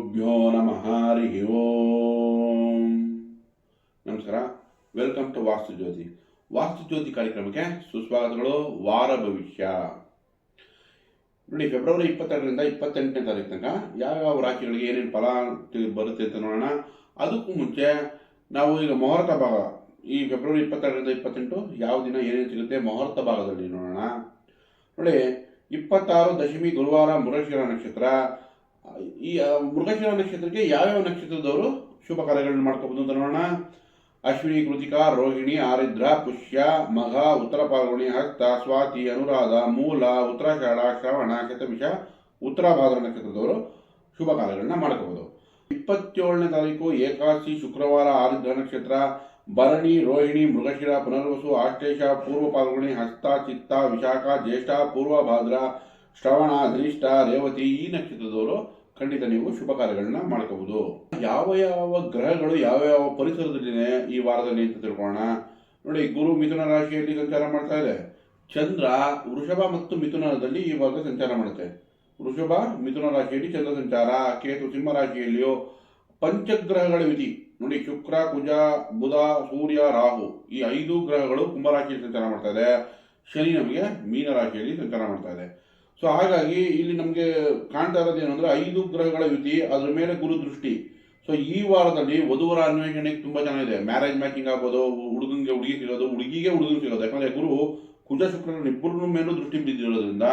ಗುರುಭ್ಯೋ ನಮಃ ಹರಿ ಓಂ. ನಮಸ್ಕಾರ. ವೆಲ್ಕಮ್ ಟು ವಾಸ್ತುಜ್ಯೋತಿ ಕಾರ್ಯಕ್ರಮಕ್ಕೆ ಸುಸ್ವಾಗತಗಳು. ವಾರ ಭವಿಷ್ಯ ನೋಡಿ, ಫೆಬ್ರವರಿ 22ರಿಂದ 28ನೇ ತಾರೀಕು ತನಕ ಯಾವ್ಯಾವ ರಾಶಿಗಳಿಗೆ ಏನೇನು ಫಲ ಬರುತ್ತೆ ಅಂತ ನೋಡೋಣ. ಅದಕ್ಕೂ ಮುಂಚೆ ನಾವು ಈಗ ಮುಹೂರ್ತ ಭಾಗ, ಈ ಫೆಬ್ರವರಿ 22ರಿಂದ 28 ಯಾವ ದಿನ ಏನೇನು ಸಿಗುತ್ತೆ ಮುಹೂರ್ತ ಭಾಗದಲ್ಲಿ ನೋಡೋಣ. ನೋಡಿ, 26 ದಶಮಿ ಗುರುವಾರ ಮೃಗಶಿರ ನಕ್ಷತ್ರ. ಈ ಮೃಗಶಿರ ನಕ್ಷತ್ರಕ್ಕೆ ಯಾವ್ಯಾವ ನಕ್ಷತ್ರದವರು ಶುಭ ಕಾರ್ಯಗಳನ್ನು ಮಾಡ್ಕೋಬಹುದು ಅಂತ ನೋಡೋಣ. ಅಶ್ವಿನಿ, ಕೃತಿಕಾ, ರೋಹಿಣಿ, ಆರಿದ್ರ, ಪುಷ್ಯ, ಮಘ, ಉತ್ತರ ಫಾಲ್ಗುಣಿ, ಹಸ್ತ, ಸ್ವಾತಿ, ಅನುರಾಧ, ಮೂಲ, ಉತ್ತರಾಷಾಢ, ಶ್ರವಣ, ಶತಭಿಷ, ಉತ್ತರ ಭಾದ್ರ ನಕ್ಷತ್ರದವರು ಶುಭ ಕಾರ್ಯಗಳನ್ನ ಮಾಡ್ಕೋಬಹುದು. 27ನೇ ತಾರೀಕು ಏಕಾದಶಿ ಶುಕ್ರವಾರ ಆರಿದ್ರ ನಕ್ಷತ್ರ. ಭರಣಿ, ರೋಹಿಣಿ, ಮೃಗಶಿರ, ಪುನರ್ವಸು, ಆಶ್ಲೇಷ, ಪೂರ್ವ ಫಾಲ್ಗುಣಿ, ಹಸ್ತ, ಚಿತ್ತ, ವಿಶಾಖ, ಜ್ಯೇಷ್ಠ, ಪೂರ್ವ ಭಾದ್ರ, ಶ್ರವಣ, ಧನಿಷ್ಠ, ರೇವತಿ ಈ ನಕ್ಷತ್ರದವರು ಖಂಡಿತ ನೀವು ಶುಭ ಕಾರ್ಯಗಳನ್ನ ಮಾಡ್ಕೋಬಹುದು. ಯಾವ ಯಾವ ಗ್ರಹಗಳು ಯಾವ ಯಾವ ಪರಿಸರದಲ್ಲಿದೆ ಈ ವಾರದಲ್ಲಿ ಅಂತ ತಿಳ್ಕೊಳ್ಳೋಣ. ನೋಡಿ, ಗುರು ಮಿಥುನ ರಾಶಿಯಲ್ಲಿ ಸಂಚಾರ ಮಾಡ್ತಾ ಇದೆ. ಚಂದ್ರ ವೃಷಭ ಮತ್ತು ಮಿಥುನದಲ್ಲಿ ಈ ವಾರದ ಸಂಚಾರ ಮಾಡುತ್ತೆ. ವೃಷಭ ಮಿಥುನ ರಾಶಿಯಲ್ಲಿ ಚಂದ್ರ ಸಂಚಾರ. ಕೇತು ಸಿಂಹ ರಾಶಿಯಲ್ಲಿಯೂ ಪಂಚಗ್ರಹಗಳ ವಿಧಿ ನೋಡಿ, ಶುಕ್ರ, ಕುಜ, ಬುಧ, ಸೂರ್ಯ, ರಾಹು ಈ 5 ಗ್ರಹಗಳು ಕುಂಭರಾಶಿಯಲ್ಲಿ ಸಂಚಾರ ಮಾಡ್ತಾ ಇದೆ. ಶನಿ ನಮಗೆ ಮೀನ ರಾಶಿಯಲ್ಲಿ ಸಂಚಾರ ಮಾಡ್ತಾ ಇದೆ. ಸೊ ಹಾಗಾಗಿ ಇಲ್ಲಿ ನಮಗೆ ಕಾಣ್ತಾ ಇರೋದು ಏನಂದ್ರೆ 5 ಗ್ರಹಗಳ ಯುತಿ, ಅದ್ರ ಮೇಲೆ ಗುರು ದೃಷ್ಟಿ. ಸೊ ಈ ವಾರದಲ್ಲಿ ವಧುವರ ಅನ್ವೇಷಣೆಗೆ ತುಂಬಾ ಚೆನ್ನಾಗಿದೆ. ಮ್ಯಾರೇಜ್ ಮ್ಯಾಚಿಂಗ್ ಆಗ್ಬೋದು, ಹುಡುಗಂಗೆ ಹುಡುಗಿ ಸಿಗೋದು, ಹುಡುಗಿಗೆ ಹುಡುಗರು ಸಿಗೋದು. ಯಾಕಂದ್ರೆ ಗುರು ಕುಜ ಶುಕ್ರನ ಇಬ್ಬರ ಮೇಲೂ ದೃಷ್ಟಿ ಬಿದ್ದಿರೋದ್ರಿಂದ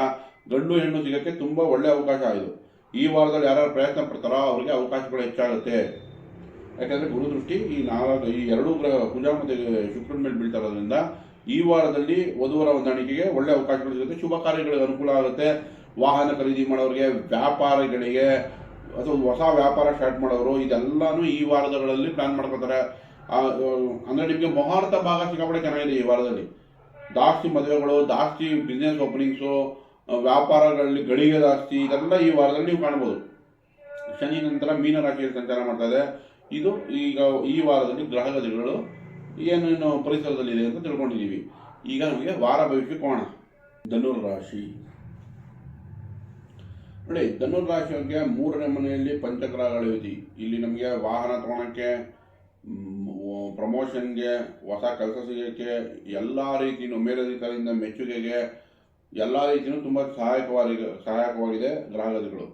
ಗಂಡು ಹೆಣ್ಣು ಸಿಗಕ್ಕೆ ತುಂಬಾ ಒಳ್ಳೆ ಅವಕಾಶ ಇದು. ಈ ವಾರದಲ್ಲಿ ಯಾರು ಪ್ರಯತ್ನ ಪಡ್ತಾರೋ ಅವರಿಗೆ ಅವಕಾಶಗಳು ಹೆಚ್ಚಾಗುತ್ತೆ. ಯಾಕಂದ್ರೆ ಗುರು ದೃಷ್ಟಿ ಈ 2 ಗ್ರಹ ಕುಜ ಮತ್ತೆ ಶುಕ್ರನ ಮೇಲೆ ಬೀಳ್ತಾ ಇರೋದ್ರಿಂದ ಈ ವಾರದಲ್ಲಿ ವಧುವರ ಹೊಂದಾಣಿಕೆಗೆ ಒಳ್ಳೆ ಅವಕಾಶಗಳು ಸಿಗುತ್ತೆ. ಶುಭ ಕಾರ್ಯಗಳಿಗೆ ಅನುಕೂಲ ಆಗುತ್ತೆ. ವಾಹನ ಖರೀದಿ ಮಾಡೋರಿಗೆ, ವ್ಯಾಪಾರಿಗಳಿಗೆ ಅಥವಾ ಹೊಸ ವ್ಯಾಪಾರ ಸ್ಟಾರ್ಟ್ ಮಾಡೋರು ಇದೆಲ್ಲಾನು ಈ ವಾರಗಳಲ್ಲಿ ಪ್ಲಾನ್ ಮಾಡ್ಕೋತಾರೆ. ಅಂದ್ರೆ ನಿಮಗೆ ಮುಹೂರ್ತ ಭಾಗ ಸಿಕ್ಕಾಪಟ್ಟೆ ಚೆನ್ನಾಗಿದೆ ಈ ವಾರದಲ್ಲಿ. ಜಾಸ್ತಿ ಮದುವೆಗಳು, ಜಾಸ್ತಿ ಬಿಸ್ನೆಸ್ ಓಪನಿಂಗ್ಸು, ವ್ಯಾಪಾರಗಳಲ್ಲಿ ಗಳಿಗೆ ಜಾಸ್ತಿ, ಇದೆಲ್ಲ ಈ ವಾರದಲ್ಲಿ ನೀವು ಕಾಣ್ಬೋದು. ಶನಿ ನಂತರ ಮೀನ ರಾಶಿಯಲ್ಲಿ ಸಂಚಾರ ಮಾಡ್ತಾ ಇದೆ. ಇದು ಈಗ ಈ ವಾರದಲ್ಲಿ ಗ್ರಹಗತಿಗಳು ಏನೇನು ಪರಿಸರದಲ್ಲಿದೆ ಅಂತ ತಿಳ್ಕೊಂಡಿದ್ದೀವಿ. ಈಗ ನಮಗೆ ವಾರ ಭವಿಷ್ಯ ಕೋಣ. ಧನುರ್ ರಾಶಿ ನೋಡಿ, ಧನುರ್ ರಾಶಿಯವರಿಗೆ 3ನೇ ಮನೆಯಲ್ಲಿ ಪಂಚಗ್ರಹಗಳ ಯುತಿ. ಇಲ್ಲಿ ನಮಗೆ ವಾಹನ ತಗೊಳಕ್ಕೆ, ಪ್ರಮೋಷನ್ಗೆ, ಹೊಸ ಕೆಲಸ ಸಿಗೋಕ್ಕೆ, ಎಲ್ಲ ರೀತಿಯೂ ಮೇಲಧಿಕಾರಿಯಿಂದ ಮೆಚ್ಚುಗೆಗೆ ಎಲ್ಲ ರೀತಿಯೂ ತುಂಬ ಸಹಾಯಕವಾಗಿದೆ ಗ್ರಹಗತಿಗಳು.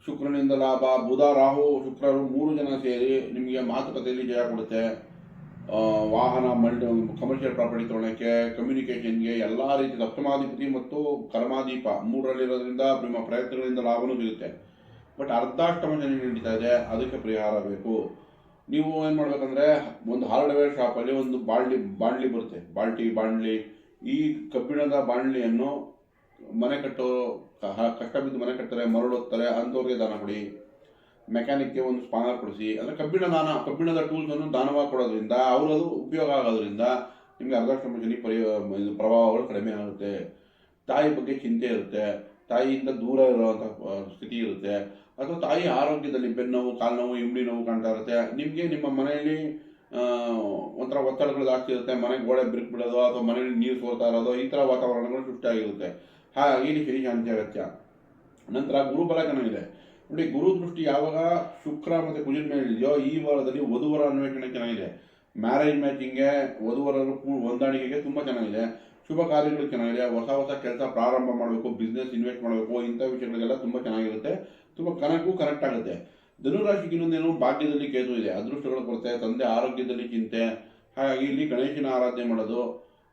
ಶುಕ್ರನಿಂದ ಲಾಭ. ಬುಧ, ರಾಹು, ಶುಕ್ರರು 3 ಜನ ಸೇರಿ ನಿಮಗೆ ಮಾತುಕತೆಯಲ್ಲಿ ಜಯ ಕೊಡುತ್ತೆ. ವಾಹನ, ಕಮರ್ಷಿಯಲ್ ಪ್ರಾಪರ್ಟಿ ತೊಗೊಳಕ್ಕೆ, ಕಮ್ಯುನಿಕೇಷನ್ಗೆ ಎಲ್ಲ ರೀತಿ ಸಪ್ತಮಾಧಿಪತಿ ಮತ್ತು ಕರ್ಮಾದೀಪ 3ರಲ್ಲಿರೋದ್ರಿಂದ ನಿಮ್ಮ ಪ್ರಯತ್ನಗಳಿಂದ ಲಾಭನೂ ಸಿಗುತ್ತೆ. ಬಟ್ ಅರ್ಧಾಷ್ಟಮ ಶನಿ ನಡೀತಾ ಇದೆ, ಅದಕ್ಕೆ ಪರಿಹಾರ ಬೇಕು. ನೀವು ಏನು ಮಾಡ್ಬೇಕಂದ್ರೆ, ಒಂದು ಹಾರ್ಡ್ವೇರ್ ಶಾಪಲ್ಲಿ ಒಂದು ಬಾಂಡ್ಲಿ ಬರುತ್ತೆ, ಬಾಂಡ್ಲಿ. ಈ ಕಬ್ಬಿಣದ ಬಾಂಡ್ಲಿಯನ್ನು ಮನೆ ಕಟ್ಟೋರು ಕಷ್ಟ ಬಿದ್ದು ಮನೆ ಕಟ್ತಾರೆ, ಮರಳೋಗ್ತಾರೆ, ಅಂಥವ್ರಿಗೆ ದಾನ ಕೊಡಿ. ಮೆಕ್ಯಾನಿಕ್ಗೆ ಒಂದು ಸ್ಪಾನರ್ ಕೊಡಿಸಿ. ಅಂದರೆ ಕಬ್ಬಿಣದ ಟೂಲ್ಸನ್ನು ದಾನವಾಗಿ ಕೊಡೋದ್ರಿಂದ ಅವ್ರದು ಉಪಯೋಗ ಆಗೋದ್ರಿಂದ ನಿಮಗೆ ಅರ್ಧಾಷ್ಟಮ ಶನಿ ಪ್ರಭಾವಗಳು ಕಡಿಮೆ ಆಗುತ್ತೆ. ತಾಯಿ ಬಗ್ಗೆ ಚಿಂತೆ ಇರುತ್ತೆ, ತಾಯಿಯಿಂದ ದೂರ ಇರುವಂಥ ಸ್ಥಿತಿ ಇರುತ್ತೆ. ಅಥವಾ ತಾಯಿ ಆರೋಗ್ಯದಲ್ಲಿ ಬೆನ್ನೋವು, ಕಾಲು ನೋವು, ಇಂಬಳಿ ನೋವು ಕಾಣ್ತಾ ಇರುತ್ತೆ. ನಿಮಗೆ ನಿಮ್ಮ ಮನೆಯಲ್ಲಿ ಒಂಥರ ಒತ್ತಡಗಳು ಜಾಸ್ತಿ ಇರುತ್ತೆ. ಮನೆಗೆ ಗೋಡೆ ಬಿರುಕು ಬಿಡೋದು ಅಥವಾ ಮನೆಯಲ್ಲಿ ನೀರು ಸೋರ್ತಾ ಇರೋದು, ಈ ಥರ ವಾತಾವರಣಗಳು ಸೃಷ್ಟಿಯಾಗಿರುತ್ತೆ. ಹಾಗಾಗಿ ಇಲ್ಲಿ ಶನಿ ಶಾಂತಿ ಅಗತ್ಯ. ನಂತರ ಗುರುಬಲ ಚೆನ್ನಾಗಿದೆ ನೋಡಿ. ಗುರು ದೃಷ್ಟಿ ಯಾವಾಗ ಶುಕ್ರ ಮತ್ತು ಕುಜನ ಮೇಲೆ ಇದೆಯೋ ಈ ವಾರದಲ್ಲಿ ವಧುವರ ಅನ್ವೇಷಣೆ ಚೆನ್ನಾಗಿದೆ. ಮ್ಯಾರೇಜ್ ಮ್ಯಾಚಿಂಗ್ಗೆ, ವಧುವರರು ಹೊಂದಾಣಿಕೆಗೆ ತುಂಬ ಚೆನ್ನಾಗಿದೆ. ಶುಭ ಕಾರ್ಯಗಳು ಚೆನ್ನಾಗಿದೆ. ಹೊಸ ಕೆಲಸ ಪ್ರಾರಂಭ ಮಾಡಬೇಕು, ಬಿಸ್ನೆಸ್ ಇನ್ವೆಸ್ಟ್ ಮಾಡಬೇಕು, ಇಂಥ ವಿಷಯಗಳಿಗೆಲ್ಲ ತುಂಬ ಚೆನ್ನಾಗಿರುತ್ತೆ. ತುಂಬ ಕನೆಕ್ಟ್ ಆಗುತ್ತೆ. ಧನುರಾಶಿಗೆ ಇನ್ನೊಂದೇನು, ಭಾಗ್ಯದಲ್ಲಿ ಕೇತು ಇದೆ, ಅದೃಷ್ಟಗಳು ಕೊರತೆ, ತಂದೆ ಆರೋಗ್ಯದಲ್ಲಿ ಚಿಂತೆ. ಹಾಗಾಗಿ ಇಲ್ಲಿ ಗಣೇಶನ ಆರಾಧನೆ ಮಾಡೋದು,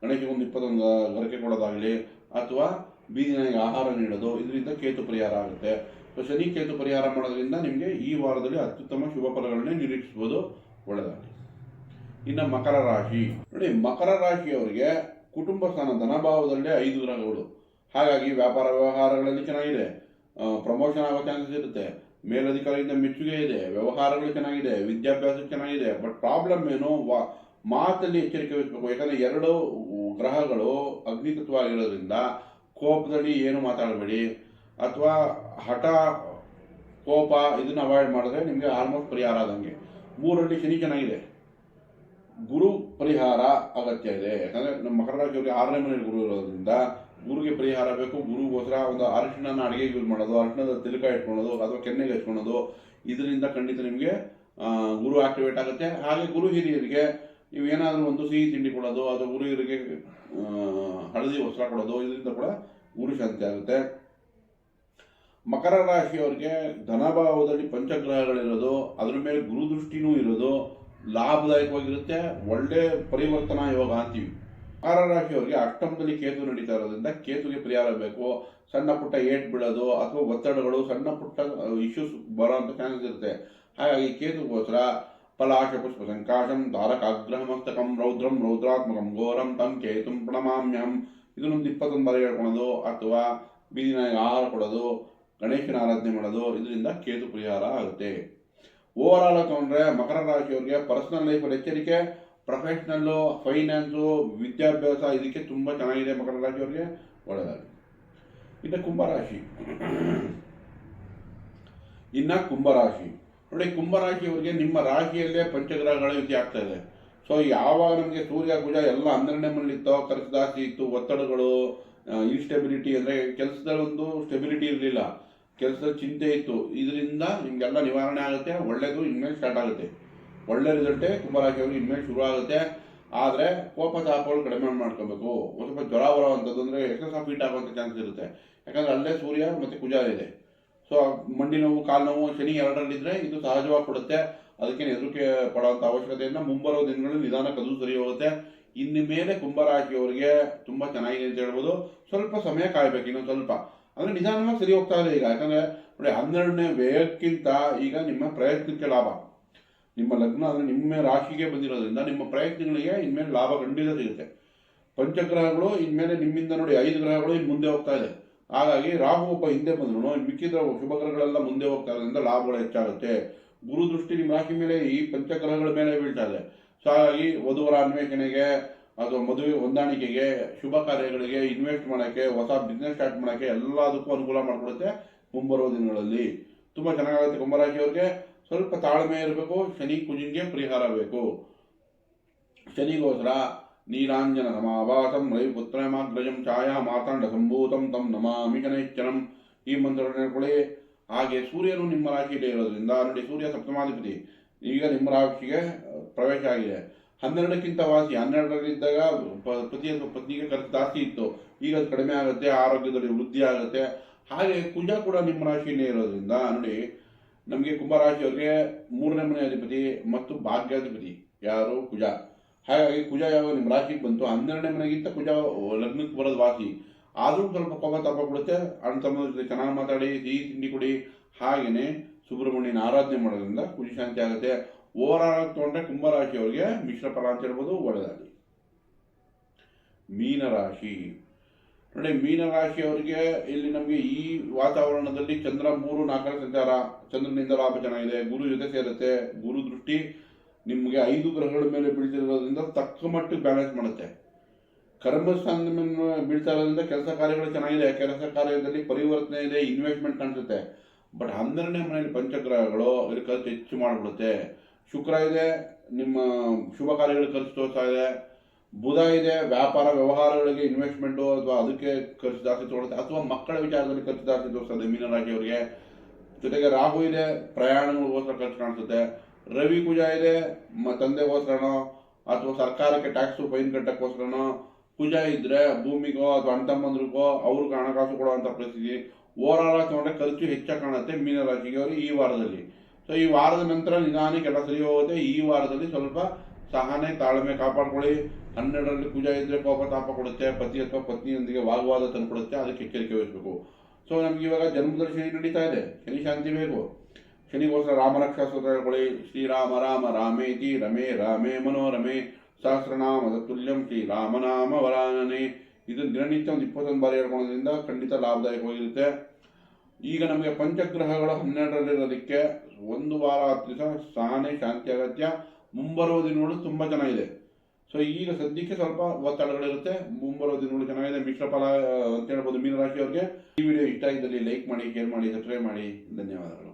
ಗಣೇಶಗೊಂದು 21 ಗರಕೆ ಕೊಡೋದಾಗಲಿ ಅಥವಾ ಬೀದಿನಾಯಿಗೆ ಆಹಾರ ನೀಡೋದು, ಇದರಿಂದ ಕೇತು ಪರಿಹಾರ ಆಗುತ್ತೆ. ಸೊ ಶನಿ ಕೇತು ಪರಿಹಾರ ಮಾಡೋದ್ರಿಂದ ನಿಮಗೆ ಈ ವಾರದಲ್ಲಿ ಅತ್ಯುತ್ತಮ ಶುಭ ಫಲಗಳನ್ನೇ ನಿರೀಕ್ಷಿಸಬಹುದು. ಒಳ್ಳೆಯದಾಗಲಿ. ಇನ್ನು ಮಕರ ರಾಶಿ ನೋಡಿ, ಮಕರ ರಾಶಿಯವರಿಗೆ ಕುಟುಂಬ ಸ್ಥಾನ ಧನಭಾವದಲ್ಲೇ 5 ಗ್ರಹಗಳು. ಹಾಗಾಗಿ ವ್ಯಾಪಾರ ವ್ಯವಹಾರಗಳಲ್ಲಿ ಚೆನ್ನಾಗಿದೆ. ಪ್ರಮೋಷನ್ ಆಗೋ ಚಾನ್ಸಸ್ ಇರುತ್ತೆ. ಮೇಲಧಿಕಾರಿಯಿಂದ ಮೆಚ್ಚುಗೆ ಇದೆ. ವ್ಯವಹಾರಗಳು ಚೆನ್ನಾಗಿದೆ. ವಿದ್ಯಾಭ್ಯಾಸ ಚೆನ್ನಾಗಿದೆ. ಬಟ್ ಪ್ರಾಬ್ಲಮ್ ಏನು, ಮಾತಲ್ಲಿ ಎಚ್ಚರಿಕೆ ವಹಿಸಬೇಕು. ಯಾಕಂದರೆ 2 ಗ್ರಹಗಳು ಅಗ್ನಿತತ್ವ ಆಗಿರೋದ್ರಿಂದ ಕೋಪದಲ್ಲಿ ಏನು ಮಾತಾಡಬೇಡಿ. ಅಥವಾ ಹಠ, ಕೋಪ ಇದನ್ನು ಅವಾಯ್ಡ್ ಮಾಡಿದ್ರೆ ನಿಮಗೆ ಆಲ್ಮೋಸ್ಟ್ ಪರಿಹಾರ ಆದಂಗೆ. 3ರಲ್ಲಿ ಶನಿ ಚೆನ್ನಾಗಿದೆ. ಗುರು ಪರಿಹಾರ ಅಗತ್ಯ ಇದೆ. ಯಾಕಂದರೆ ನಮ್ಮ ಮಕರ ರಾಶಿಯವರಿಗೆ 6ನೇ ಮನೆಯಲ್ಲಿ ಗುರು ಇರೋದ್ರಿಂದ ಗುರುಗೆ ಪರಿಹಾರ ಬೇಕು. ಗುರುಗೋಸ್ಕರ ಒಂದು ಅರಿಶಿನ ಅಡುಗೆಗೆ ಯೂಸ್ ಮಾಡೋದು, ಅರಿಶಿಣದ ತಿಲಕ ಇಟ್ಕೊಳೋದು ಅಥವಾ ಕೆನ್ನೆಗೆ ಹಚ್ಕೊಳೋದು, ಇದರಿಂದ ಖಂಡಿತ ನಿಮಗೆ ಗುರು ಆಕ್ಟಿವೇಟ್ ಆಗುತ್ತೆ. ಹಾಗೆ ಗುರು ಹಿರಿಯರಿಗೆ ನೀವೇನಾದರೂ ಒಂದು ಸಿಹಿ ತಿಂಡಿ ಕೊಡೋದು ಅಥವಾ ಗುರು ಹಿರಿಯರಿಗೆ ಹಳದಿ ವಸ್ತ್ರ ಕೊಡೋದು, ಇದರಿಂದ ಕೂಡ ಗುರು ಶಾಂತಿ ಆಗುತ್ತೆ. ಮಕರ ರಾಶಿಯವರಿಗೆ ಧನಭಾವದಲ್ಲಿ ಪಂಚಗ್ರಹಗಳಿರೋದು, ಅದ್ರ ಮೇಲೆ ಗುರು ದೃಷ್ಟಿನೂ ಇರೋದು ಲಾಭದಾಯಕವಾಗಿರುತ್ತೆ. ಒಳ್ಳೆ ಪರಿವರ್ತನಾ ಯೋಗ ಅಂತೀವಿ. ಮಕರ ರಾಶಿಯವರಿಗೆ ಅಷ್ಟಮದಲ್ಲಿ ಕೇತು ನಡೀತಾ ಇರೋದ್ರಿಂದ ಕೇತುಗೆ ಪರಿಹಾರ ಬೇಕು. ಸಣ್ಣ ಪುಟ್ಟ ಏಟ್ ಬೀಳೋದು ಅಥವಾ ಒತ್ತಡಗಳು, ಸಣ್ಣ ಪುಟ್ಟ ಇಶ್ಯೂಸ್ ಬರೋಂಥ ಚಾನ್ಸಸ್ ಇರುತ್ತೆ. ಹಾಗಾಗಿ ಕೇತುಗೋಸ್ಕರ ಪಲಾಶ ಪುಷ್ಪ ಸಂಕಾಶಂ ಧಾರಕಾಗ್ರಹ ಮಸ್ತಕಂ ರೌದ್ರಂ ರೌದ್ರಾತ್ಮಕಂ ಘೋರಂ ತಂ ಕೇತುಂ ಪ್ರಣಮಾಮ್ಯಹಂ, ಇದನ್ನೊಂದು 21 ಬಾರಿ ಹೇಳ್ಕೊಳೋದು ಅಥವಾ ಬೀದಿನಾಗಿ ಆಹಾರ ಕೊಡೋದು, ಗಣೇಶನ ಆರಾಧನೆ ಮಾಡೋದು, ಇದರಿಂದ ಕೇತು ಪರಿಹಾರ ಆಗುತ್ತೆ. ಓವರ್ ಆಲ್ ತಗೊಂಡ್ರೆ ಮಕರ ರಾಶಿಯವರಿಗೆ ಪರ್ಸನಲ್ ಲೈಫಲ್ಲಿ ಎಚ್ಚರಿಕೆ, ಪ್ರೊಫೆಷ್ನಲ್ಲು, ಫೈನಾನ್ಸು, ವಿದ್ಯಾಭ್ಯಾಸ ಇದಕ್ಕೆ ತುಂಬ ಚೆನ್ನಾಗಿದೆ. ಮಕರ ರಾಶಿಯವರಿಗೆ ಒಳ್ಳೆಯದಾಗಿ. ಇನ್ನು ಕುಂಭರಾಶಿ ನೋಡಿ, ಕುಂಭರಾಶಿಯವರಿಗೆ ನಿಮ್ಮ ರಾಶಿಯಲ್ಲೇ ಪಂಚಗ್ರಹಗಳ ಯುತಿ ಆಗ್ತಾ ಇದೆ. ಸೊ ಯಾವಾಗ ನಮಗೆ ಸೂರ್ಯ ಕುಜ ಎಲ್ಲ 12ನೇ ಮನೇಲಿತ್ತೋ, ಖರ್ಚು ಜಾಸ್ತಿ ಇತ್ತು, ಒತ್ತಡಗಳು, ಇನ್ಸ್ಟೆಬಿಲಿಟಿ ಅಂದರೆ ಕೆಲಸದಲ್ಲಿ ಒಂದು ಸ್ಟೆಬಿಲಿಟಿ ಇರಲಿಲ್ಲ, ಕೆಲಸದ ಚಿಂತೆ ಇತ್ತು, ಇದರಿಂದ ನಿಮಗೆಲ್ಲ ನಿವಾರಣೆ ಆಗುತ್ತೆ. ಒಳ್ಳೆಯದು ಇನ್ಮೇಲೆ ಸ್ಟಾರ್ಟ್ ಆಗುತ್ತೆ. ಒಳ್ಳೆ ರಿಸಲ್ಟೇ ಕುಂಭರಾಶಿಯವ್ರಿಗೆ ಇನ್ಮೇಲೆ ಶುರು ಆಗುತ್ತೆ. ಆದರೆ ಕೋಪ ತಾಪಗಳು ಕಡಿಮೆ ಮಾಡ್ಕೋಬೇಕು. ಒಂದು ಸ್ವಲ್ಪ ಜ್ವರ ಬರೋವಂಥದ್ದು ಅಂದರೆ ಎಕ್ಸಸ್ ಆಫ್ ಹೀಟ್ ಆಗುವಂಥ ಚಾನ್ಸ್ ಇರುತ್ತೆ. ಯಾಕಂದರೆ ಅಲ್ಲೇ ಸೂರ್ಯ ಮತ್ತು ಕುಜ ಇದೆ. ಸೊ ಮಂಡಿ ನೋವು, ಕಾಲು ನೋವು, ಶನಿ ಎರಡರಲ್ಲಿದ್ದರೆ ಇದು ಸಹಜವಾಗಿ ಕೊಡುತ್ತೆ. ಅದಕ್ಕೆ ಹೆದರಿಕೆ ಪಡುವಂಥ ಅವಶ್ಯಕತೆಯಿಂದ ಮುಂಬರುವ ದಿನಗಳಲ್ಲಿ ನಿಧಾನಕ್ಕೆ ಅದು ಸರಿ ಹೋಗುತ್ತೆ. ಇನ್ನು ಮೇಲೆ ಕುಂಭರಾಶಿಯವರಿಗೆ ತುಂಬ ಚೆನ್ನಾಗಿದೆ ಅಂತ ಹೇಳ್ಬೋದು. ಸ್ವಲ್ಪ ಸಮಯ ಕಾಯಬೇಕು, ಇನ್ನೊಂದು ಸ್ವಲ್ಪ ಅಂದರೆ ನಿಧಾನವಾಗಿ ಸರಿ ಹೋಗ್ತಾ ಇದೆ ಈಗ. ಯಾಕಂದರೆ ನೋಡಿ, 12ನೇ ವ್ಯಯಕ್ಕಿಂತ ಈಗ ನಿಮ್ಮ ಪ್ರಯತ್ನಕ್ಕೆ ಲಾಭ. ನಿಮ್ಮ ಲಗ್ನ ಅಂದರೆ ನಿಮ್ಮ ರಾಶಿಗೆ ಬಂದಿರೋದ್ರಿಂದ ನಿಮ್ಮ ಪ್ರಯತ್ನಗಳಿಗೆ ಇನ್ಮೇಲೆ ಲಾಭ ಖಂಡಿತ ಸಿಗುತ್ತೆ. ಪಂಚಗ್ರಹಗಳು ಇನ್ಮೇಲೆ ನಿಮ್ಮಿಂದ ನೋಡಿ 5 ಗ್ರಹಗಳು ಇನ್ನು ಮುಂದೆ ಹೋಗ್ತಾ ಇದೆ. ಹಾಗಾಗಿ ರಾಹು ಒಬ್ಬ ಹಿಂದೆ ಬಂದ್ರು, ಮಿಕ್ಕಿದ ಶುಭ ಗ್ರಹಗಳೆಲ್ಲ ಮುಂದೆ ಹೋಗ್ತಾ ಇರೋದ್ರಿಂದ ಲಾಭಗಳು ಹೆಚ್ಚಾಗುತ್ತೆ. ಗುರು ದೃಷ್ಟಿ ನಿಮ್ಮ ರಾಶಿ ಮೇಲೆ ಈ ಪಂಚಗ್ರಹಗಳ ಮೇಲೆ ಬೀಳ್ತಾ ಇದೆ. ಸೊ ಹಾಗಾಗಿ ವಧುವರ ಅನ್ವೇಷಣೆಗೆ ಅಥವಾ ಮದುವೆ ಹೊಂದಾಣಿಕೆಗೆ, ಶುಭ ಕಾರ್ಯಗಳಿಗೆ, ಇನ್ವೆಸ್ಟ್ ಮಾಡೋಕ್ಕೆ, ಹೊಸ ಬಿಸ್ನೆಸ್ ಸ್ಟಾರ್ಟ್ ಮಾಡೋಕ್ಕೆ ಎಲ್ಲದಕ್ಕೂ ಅನುಕೂಲ ಮಾಡಿಕೊಡುತ್ತೆ. ಮುಂಬರುವ ದಿನಗಳಲ್ಲಿ ತುಂಬ ಚೆನ್ನಾಗಾಗುತ್ತೆ. ಕುಂಭರಾಶಿಯವ್ರಿಗೆ ಸ್ವಲ್ಪ ತಾಳ್ಮೆ ಇರಬೇಕು. ಶನಿ ಕುಜಿಗೆ ಪರಿಹಾರ ಬೇಕು. ಶನಿಗೋಸ್ಕರ ನೀರಾಂಜನ ಸಮಾಭಾಸಂ ರವಿಪುತ್ರಮಾಗ್ರಜಂ ಛಾಯಾ ಮಾತಾಂಡ ಸಂಭೂತಂ ತಂ ನಮಾಮಿ ಶನೈಶ್ಚರಂ, ಈ ಮಂತ್ರಗಳನ್ನು ಹೇಳ್ಕೊಳ್ಳಿ. ಹಾಗೆ ಸೂರ್ಯನು ನಿಮ್ಮ ರಾಶಿಯಲ್ಲಿ ಇರೋದ್ರಿಂದ ನೋಡಿ, ಸೂರ್ಯ ಸಪ್ತಮಾಧಿಪತಿ ಈಗ ನಿಮ್ಮ ರಾಶಿಗೆ ಪ್ರವೇಶ ಆಗಿದೆ. 12ಕ್ಕಿಂತ ವಾಸಿ, 12ರಲ್ಲಿದ್ದಾಗ ಪತಿ ಅಥವಾ ಪತ್ನಿಗೆ ಖರ್ಚು ಜಾಸ್ತಿ ಇತ್ತು, ಈಗ ಅದು ಕಡಿಮೆ ಆಗುತ್ತೆ. ಆರೋಗ್ಯದಲ್ಲಿ ವೃದ್ಧಿ ಆಗುತ್ತೆ. ಹಾಗೆ ಕುಜ ಕೂಡ ನಿಮ್ಮ ರಾಶಿಯಲ್ಲೇ ಇರೋದ್ರಿಂದ ನೋಡಿ, ನಮಗೆ ಕುಂಭರಾಶಿಯವರಿಗೆ 3ನೇ ಮನೆ ಅಧಿಪತಿ ಮತ್ತು ಭಾಗ್ಯಾಧಿಪತಿ ಯಾರು? ಕುಜ. ಹಾಗಾಗಿ ಕುಜ ಯಾವಾಗ ನಿಮ್ಮ ರಾಶಿಗೆ ಬಂತು, 12ನೇ ಮನೆಗಿಂತ ಕುಜ ಲಗ್ನಕ್ಕೆ ಬರೋದು ವಾಸಿ. ಆದರೂ ಸ್ವಲ್ಪ ಕೋಪ ತಾಪ ಕೊಡುತ್ತೆ. ಅಣ್ಣ ತಮ್ಮ ಜೊತೆ ಚೆನ್ನಾಗಿ ಮಾತಾಡಿ, ಸಿಹಿ ತಿಂಡಿ ಕೊಡಿ. ಹಾಗೆಯೇ ಸುಬ್ರಹ್ಮಣ್ಯನ ಆರಾಧನೆ ಮಾಡೋದ್ರಿಂದ ಕುಜ ಶಾಂತಿ ಆಗುತ್ತೆ. ಓವರ್ ಆಲ್ ತೊಗೊಂಡ್ರೆ ಕುಂಭರಾಶಿಯವರಿಗೆ ಮಿಶ್ರ ಫಲ ಅಂತ ಹೇಳ್ಬೋದು, ಒಳ್ಳೆಯದಾಗಲಿ. ಮೀನರಾಶಿ ನೋಡಿ, ಮೀನರಾಶಿಯವರಿಗೆ ಇಲ್ಲಿ ನಮಗೆ ಈ ವಾತಾವರಣದಲ್ಲಿ ಚಂದ್ರ 3-4ರ ಸಂಚಾರ, ಚಂದ್ರನಿಂದ ಲಾಭ ಚೆನ್ನಾಗಿದೆ. ಗುರು ಜೊತೆ ಸೇರುತ್ತೆ. ಗುರು ದೃಷ್ಟಿ ನಿಮಗೆ 5 ಗ್ರಹಗಳ ಮೇಲೆ ಬೀಳ್ತಿರೋದ್ರಿಂದ ತಕ್ಕ ಮಟ್ಟಿಗೆ ಬ್ಯಾಲೆನ್ಸ್ ಮಾಡುತ್ತೆ. ಕರ್ಮಸ್ಥಾನದ ಮೇಲೆ ಬೀಳ್ತಾ ಇರೋದ್ರಿಂದ ಕೆಲಸ ಕಾರ್ಯಗಳು ಚೆನ್ನಾಗಿದೆ. ಕೆಲಸ ಕಾರ್ಯದಲ್ಲಿ ಪರಿವರ್ತನೆ ಇದೆ, ಇನ್ವೆಸ್ಟ್ಮೆಂಟ್ ಕಾಣಿಸುತ್ತೆ. ಬಟ್ 12ನೇ ಮನೆಯಲ್ಲಿ ಪಂಚಗ್ರಹಗಳು ಇದ್ರ ಖರ್ಚು ಹೆಚ್ಚು ಮಾಡಿಬಿಡುತ್ತೆ. ಶುಕ್ರ ಇದೆ, ನಿಮ್ಮ ಶುಭ ಕಾರ್ಯಗಳಿಗೆ ಖರ್ಚು ತೋರಿಸ್ತಾ ಇದೆ. ಬುಧ ಇದೆ, ವ್ಯಾಪಾರ ವ್ಯವಹಾರಗಳಿಗೆ ಇನ್ವೆಸ್ಟ್ಮೆಂಟು ಅಥವಾ ಅದಕ್ಕೆ ಖರ್ಚು ಜಾಸ್ತಿ ತಗೊಳುತ್ತೆ. ಅಥವಾ ಮಕ್ಕಳ ವಿಚಾರದಲ್ಲಿ ಖರ್ಚು ಜಾಸ್ತಿ ತೋರಿಸ್ತದೆ ಮೀನರಾಶಿಯವರಿಗೆ. ಜೊತೆಗೆ ರಾಹು ಇದೆ, ಪ್ರಯಾಣಗಳಿಗೋಸ್ಕರ ಖರ್ಚು ಕಾಣಿಸುತ್ತೆ. ರವಿ ಕುಜ ಇದೆ, ತಂದೆಗೋಸ್ಕರನೋ ಅಥವಾ ಸರ್ಕಾರಕ್ಕೆ ಟ್ಯಾಕ್ಸು ಫೈನ್ ಕಟ್ಟಕ್ಕೋಸ್ಕರನೋ. ಕುಜ ಇದ್ರೆ ಭೂಮಿಗೋ ಅಥವಾ ಅಣ್ತಮ್ಮಂದ್ರಿಗೋ ಅವ್ರಿಗೆ ಹಣಕಾಸು ಕೊಡುವಂಥ ಪರಿಸ್ಥಿತಿ. ಓವರ್ ಆಲ್ ತಗೊಂಡ್ರೆ ಖರ್ಚು ಹೆಚ್ಚಾಗಿ ಕಾಣುತ್ತೆ ಮೀನರಾಶಿಗೆ ಅವರು ಈ ವಾರದಲ್ಲಿ. ಸೊ ಈ ವಾರದ ನಂತರ ನಿಧಾನಕ್ಕೆ ಎಲ್ಲ ಸರಿ ಹೋಗುತ್ತೆ. ಈ ವಾರದಲ್ಲಿ ಸ್ವಲ್ಪ ಸಹನೆ ತಾಳ್ಮೆ ಕಾಪಾಡ್ಕೊಳ್ಳಿ. 12ರಲ್ಲಿ ಕುಜ ಇದ್ರೆ ಕೋಪ ತಾಪ ಕೊಡುತ್ತೆ. ಪತಿ ಅಥವಾ ಪತ್ನಿಯೊಂದಿಗೆ ವಾಗ್ವಾದ ತಂದುಕೊಡುತ್ತೆ. ಅದಕ್ಕೆ ಎಚ್ಚರಿಕೆ ವಹಿಸಬೇಕು. ಸೊ ನಮ್ಗೆ ಇವಾಗ ಜನ್ಮದಲ್ಲಿ ಶನಿ ನಡೀತಾ ಇದೆ, ಶನಿ ಶಾಂತಿ ಬೇಕು. ಶನಿಗೋಸ್ಕರ ರಾಮರಕ್ಷಾ ಸ್ತೋತ್ರ ಹೇಳ್ಕೊಳ್ಳಿ. ಶ್ರೀರಾಮ ರಾಮ ರಾಮೇತಿ ರಮೇ ರಾಮೇ ಮನೋರಮೆ ಸಹಸ್ರನಾಮದ ತುಲ್ಯಂ ಶ್ರೀರಾಮನಾಮ ವರಾನನೆ. ಇದನ್ನು ದಿನನಿತ್ಯ ಒಂದು 21 ಬಾರಿ ಹೇಳ್ಕೊಳ್ಳೋದ್ರಿಂದ ಖಂಡಿತ ಲಾಭದಾಯಕವಾಗಿರುತ್ತೆ. ಈಗ ನಮಗೆ ಪಂಚಗ್ರಹಗಳು 12ರಲ್ಲಿರೋದಕ್ಕೆ 1 ವಾರ 10 ದಿವಸ ಸಹನೆ ಶಾಂತಿ ಅಗತ್ಯ. ಮುಂಬರುವ ದಿನಗಳು ತುಂಬ ಚೆನ್ನಾಗಿದೆ. ಸೊ ಈಗ ಸದ್ಯಕ್ಕೆ ಸ್ವಲ್ಪ ಒತ್ತಡಗಳಿರುತ್ತೆ. ಮುಂಬರುವ ದಿನಗಳು ಚೆನ್ನಾಗಿದೆ. ಮಿಶ್ರ ಫಲ ಅಂತ ಹೇಳ್ಬೋದು ಮೀನರಾಶಿಯವರಿಗೆ. ಈ ವಿಡಿಯೋ ಇಷ್ಟ ಇದ್ದಲ್ಲಿ ಲೈಕ್ ಮಾಡಿ, ಶೇರ್ ಮಾಡಿ, ಸಬ್ಸ್ಕ್ರೈಬ್ ಮಾಡಿ. ಧನ್ಯವಾದಗಳು.